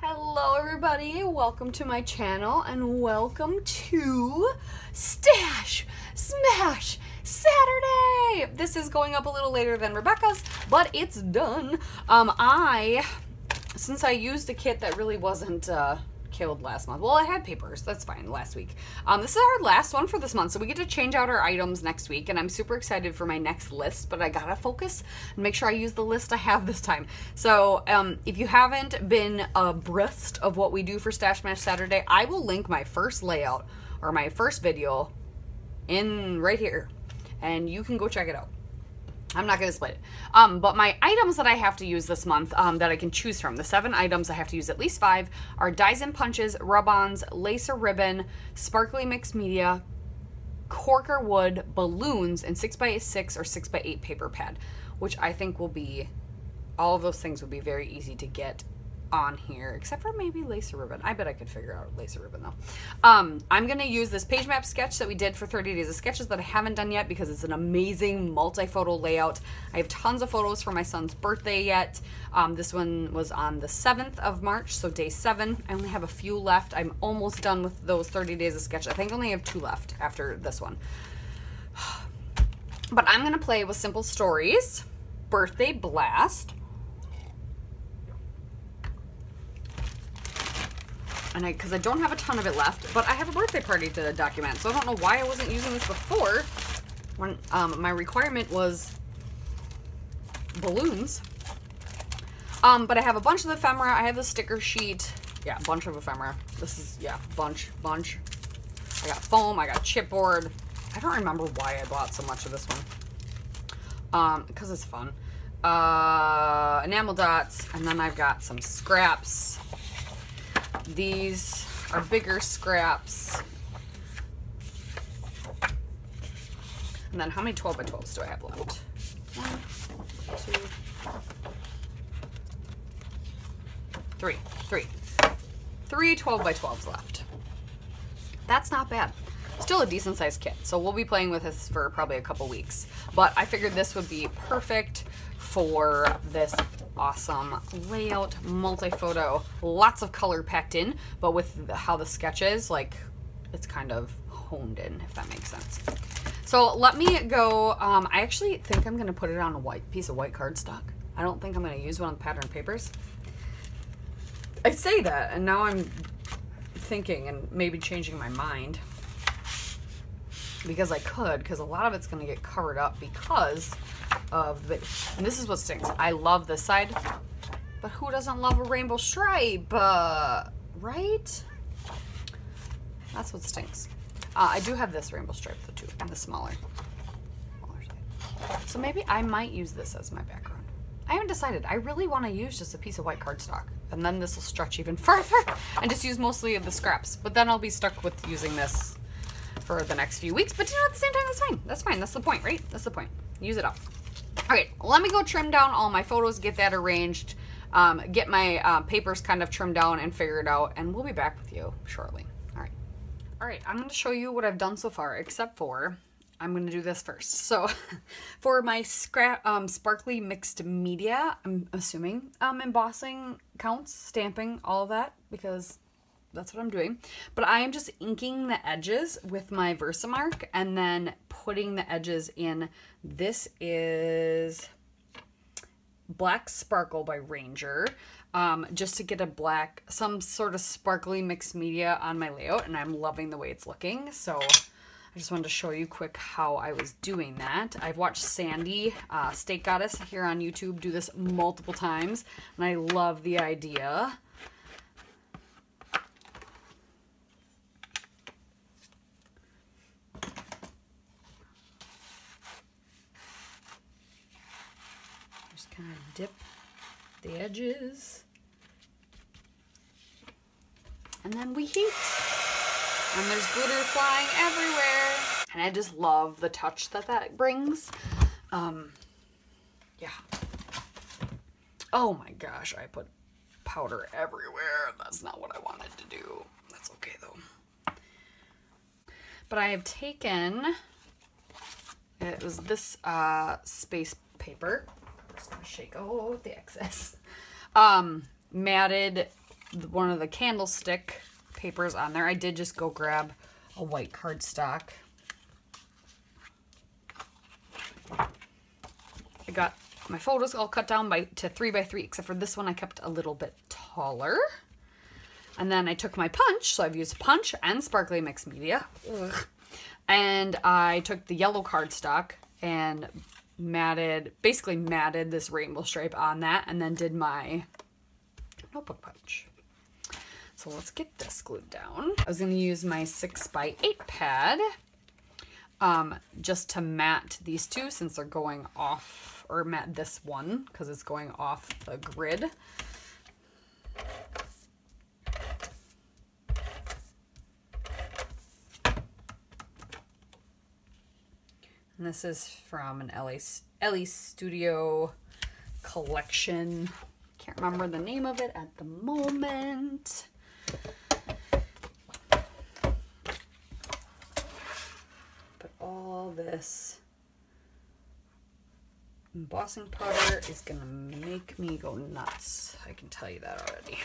Hello everybody, welcome to my channel and welcome to Stash Smash Saturday! This is going up a little later than Rebecca's, but it's done. Since I used a kit that really wasn't killed last month, well, I had papers, that's fine, last week. This is our last one for this month, so we get to change out our items next week, and I'm super excited for my next list, but I gotta focus and make sure I use the list I have this time. So, if you haven't been abreast of what we do for Stash Smash Saturday, I will link my first layout, or my first video, in right here, and you can go check it out. I'm not going to split it. But my items that I have to use this month that I can choose from, the 7 items I have to use at least 5, are Dies and Punches, Rub-Ons, Lacer Ribbon, Sparkly Mixed Media, Corker Wood, Balloons, and 6x6 or 6x8 paper pad, which I think will be, all of those things will be very easy to get on here, except for maybe Lacer Ribbon. I bet I could figure out Lacer Ribbon though. I'm going to use this page map sketch that we did for 30 Days of Sketches that I haven't done yet because it's an amazing multi-photo layout. I have tons of photos for my son's birthday yet. This one was on the 7th of March, so day 7. I only have a few left. I'm almost done with those 30 Days of Sketches. I think I only have 2 left after this one. But I'm going to play with Simple Stories, Birthday Blast, and because I don't have a ton of it left, but I have a birthday party to document, so I don't know why I wasn't using this before when my requirement was balloons. But I have a bunch of the ephemera. I have the sticker sheet. Yeah, a bunch of ephemera. This is, yeah, bunch. I got foam. I got chipboard. I don't remember why I bought so much of this one. Because it's fun. Enamel dots, and then I've got some scraps. These are bigger scraps. And then how many 12x12s do I have left? 1, 2, 3. 3 12x12s left. That's not bad. Still a decent sized kit. So we'll be playing with this for probably a couple weeks. But I figured this would be perfect for this awesome layout, multi-photo, lots of color packed in, but with how the sketch is, like, it's kind of honed in, if that makes sense. So let me go, I actually think I'm going to put it on a white piece of white cardstock. I don't think I'm going to use one of the pattern papers. I say that, and now I'm thinking and maybe changing my mind. Because I could, because a lot of it's going to get covered up because of the, and this is what stinks. I love this side, but who doesn't love a rainbow stripe, right? That's what stinks. I do have this rainbow stripe though too, and the smaller side. So maybe I might use this as my background. I haven't decided. I really want to use just a piece of white cardstock, and then this will stretch even further, and just use mostly of the scraps. But then I'll be stuck with using this for the next few weeks, but you know, at the same time, that's fine. That's fine. That's the point, right? That's the point. Use it up. All right, let me go trim down all my photos, get that arranged, get my papers kind of trimmed down and figured out, and we'll be back with you shortly. All right, I'm going to show you what I've done so far, except for I'm going to do this first. So for my sparkly mixed media, I'm assuming embossing counts, stamping, all of that, because that's what I'm doing. But I am just inking the edges with my Versamark and then putting the edges in. This is Black Sparkle by Ranger, just to get a black, some sort of sparkly mixed media on my layout, and I'm loving the way it's looking. So I just wanted to show you quick how I was doing that. I've watched Sandy, Steak Goddess here on YouTube, do this multiple times, and I love the idea. Kind of dip the edges, and then we heat, and there's glitter flying everywhere, and I just love the touch that that brings. Yeah. Oh my gosh, I put powder everywhere. That's not what I wanted to do. That's okay though. But I have taken, it was this space paper. Just gonna shake the excess. Matted one of the candlestick papers on there. I did just go grab a white cardstock. I got my photos all cut down to 3x3, except for this one I kept a little bit taller. And then I took my punch, so I've used punch and sparkly mixed media. Ugh. And I took the yellow cardstock and basically matted this rainbow stripe on that, and then did my notebook punch. So let's get this glued down. I was going to use my 6x8 pad just to mat these two since they're going off, or mat this one because it's going off the grid. And this is from an Ellie Studio collection. Can't remember the name of it at the moment. But all this embossing powder is gonna make me go nuts. I can tell you that already.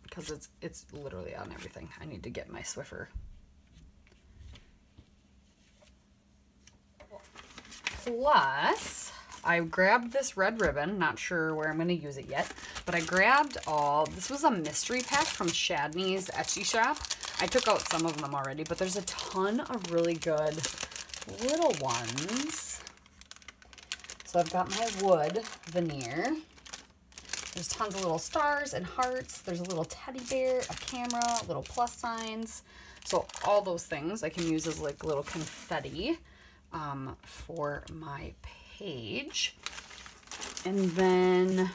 Because it's literally on everything. I need to get my Swiffer. Plus, I grabbed this red ribbon. Not sure where I'm going to use it yet. But I grabbed this was a mystery pack from Shadney's Etsy shop. I took out some of them already, but there's a ton of really good little ones. So I've got my wood veneer. There's tons of little stars and hearts. There's a little teddy bear, a camera, little plus signs. So all those things I can use as like little confetti for my page. And then,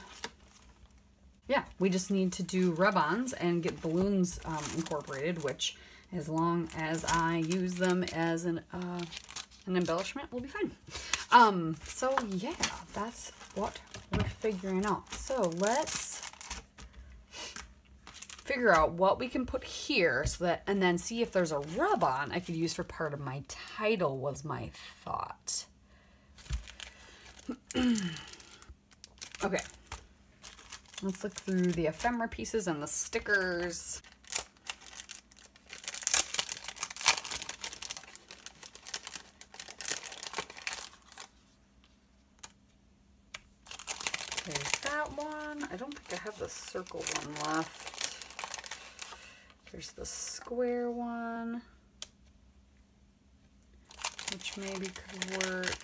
yeah, we just need to do rub-ons and get balloons incorporated, which as long as I use them as an embellishment will be fine. So yeah, that's what we're figuring out. So let's figure out what we can put here so that, and then see if there's a rub-on I could use for part of my title was my thought. Okay, let's look through the ephemera pieces and the stickers. There's that one. I don't think I have the circle one left. There's the square one, which maybe could work.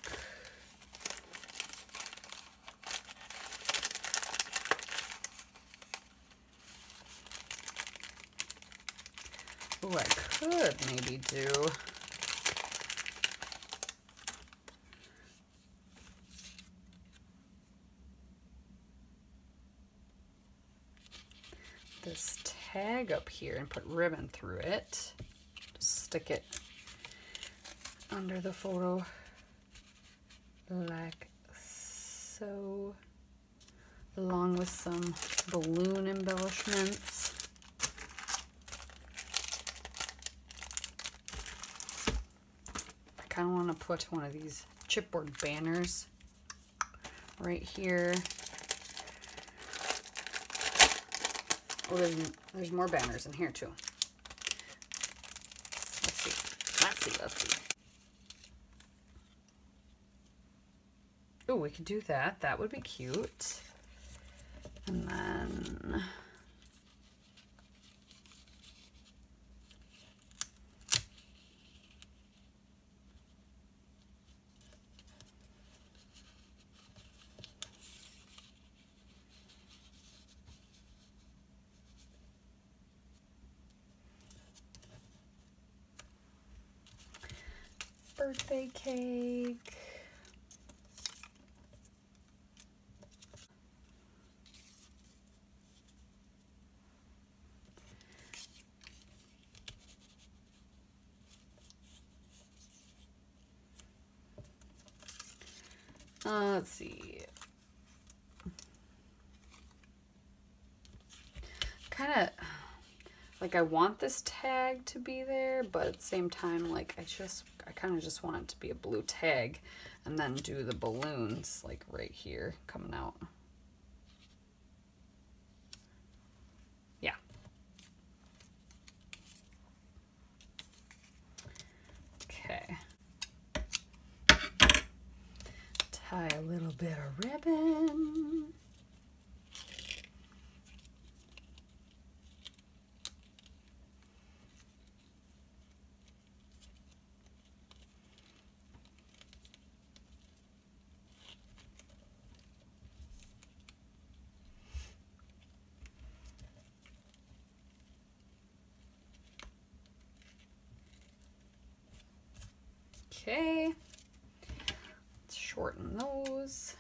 Oh, I could maybe do this tag up here and put ribbon through it. Just stick it under the photo like so, along with some balloon embellishments. I kind of want to put one of these chipboard banners right here. Oh, there's more banners in here too. Let's see. Oh, we could do that. That would be cute. And then birthday cake. Let's see. Kind of like I want this tag to be there, but at the same time, like I kind of just want it to be a blue tag and then do the balloons like right here coming out. Yeah. Okay. Tie a little bit of ribbon. Okay, let's shorten those.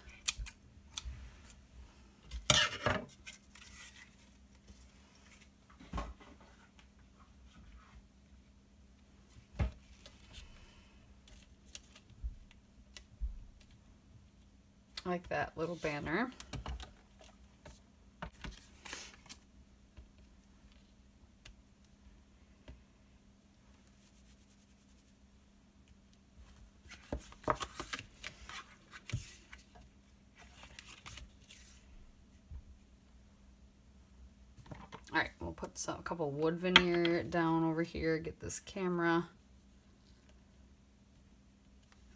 Like that little banner. All right, we'll put a couple wood veneer down over here, get this camera.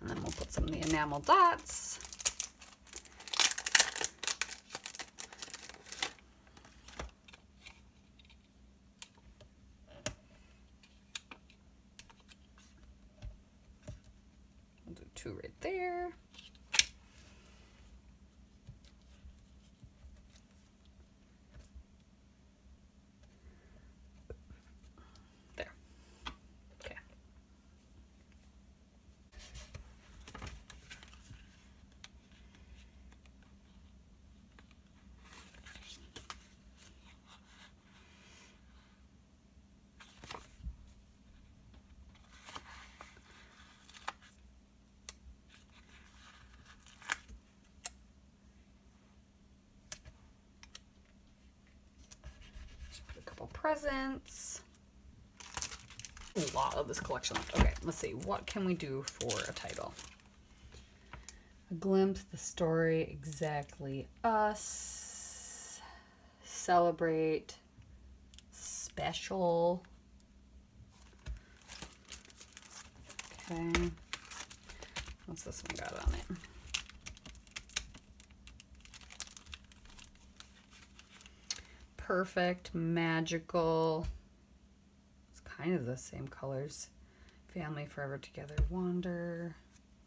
And then we'll put some of the enamel dots. We'll do 2 right there. Presents. A lot of this collection left. Okay, let's see. What can we do for a title? A glimpse, the story, exactly us. Celebrate. Special. Okay. What's this one got on it? Perfect, magical. It's kind of the same colors. Family forever together. Wander,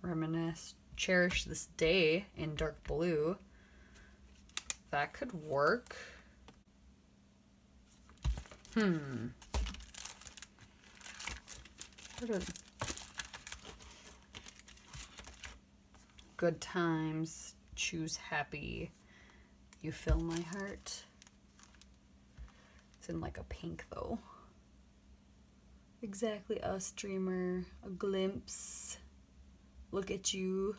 reminisce, cherish this day in dark blue. That could work. Good times, choose happy. You fill my heart. It's in like a pink though. Exactly us, dreamer. A glimpse. Look at you.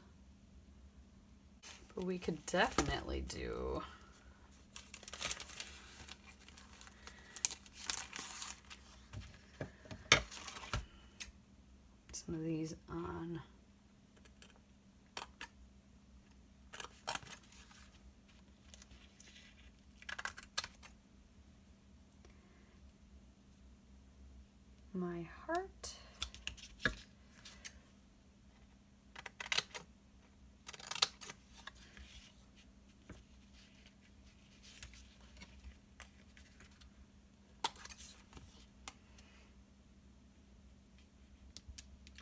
But we could definitely do some of these on my heart.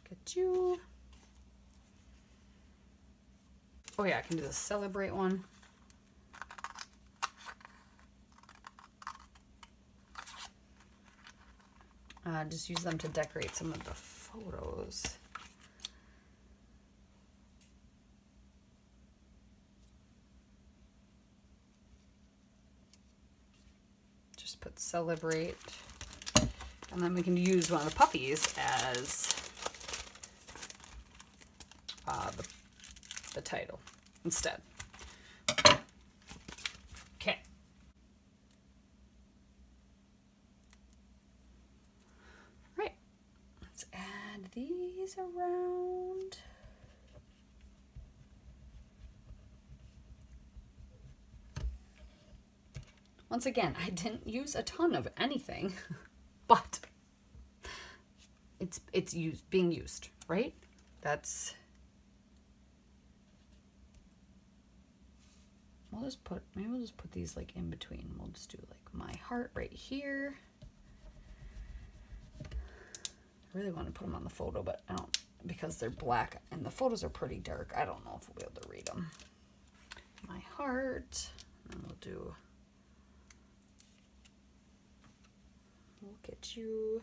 Look at you. Oh yeah, I can do the celebrate one. Just use them to decorate some of the photos. Just put celebrate. And then we can use one of the puppies as the title instead. Okay. Right. Let's add these around. Once again, I didn't use a ton of anything, but it's being used, right? That's, maybe we'll just put these like in between. We'll just do like my heart right here. I really want to put them on the photo, but I don't, because they're black and the photos are pretty dark. I don't know if we'll be able to read them. My heart, and we'll do, look at you.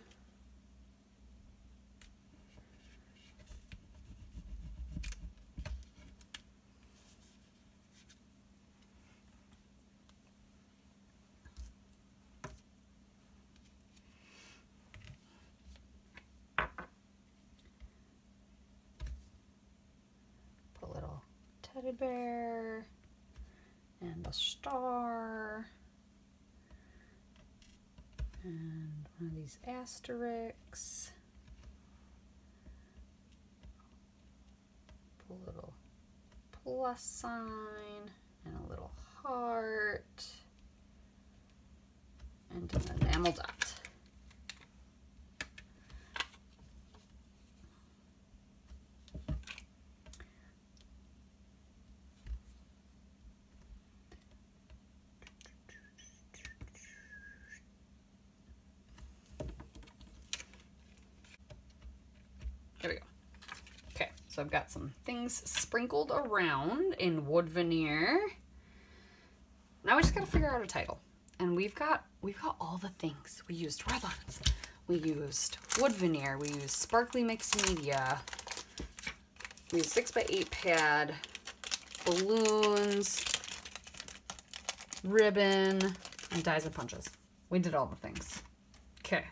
Put a little teddy bear and a star and one of these asterisks. Put a little plus sign and a little heart and an enamel dot. There we go. Okay, so I've got some things sprinkled around in wood veneer. Now we just gotta figure out a title. And we've got all the things. We used ribbons, we used wood veneer, we used sparkly mixed media, we used 6x8 pad, balloons, ribbon, and dies and punches. We did all the things. Okay.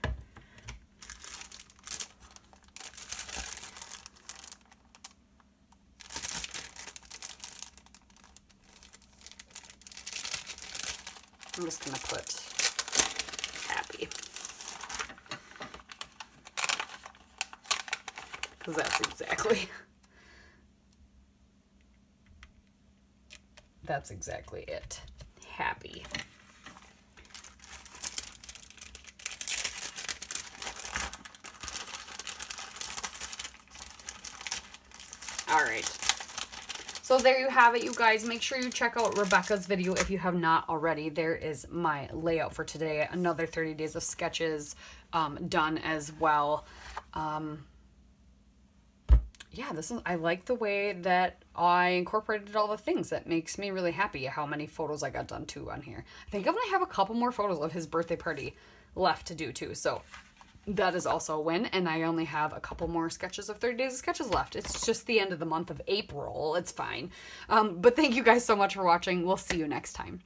I'm just gonna put happy, because that's exactly it. Happy. All right. So there you have it, you guys. Make sure you check out Rebecca's video if you have not already. There is my layout for today. Another 30 days of sketches done as well. Yeah, I like the way that I incorporated all the things. That makes me really happy how many photos I got done too on here. I think I'm gonna have a couple more photos of his birthday party left to do too. So that is also a win, and I only have a couple more sketches of 30 days of sketches left. It's just the end of the month of April. It's fine. But thank you guys so much for watching. We'll see you next time.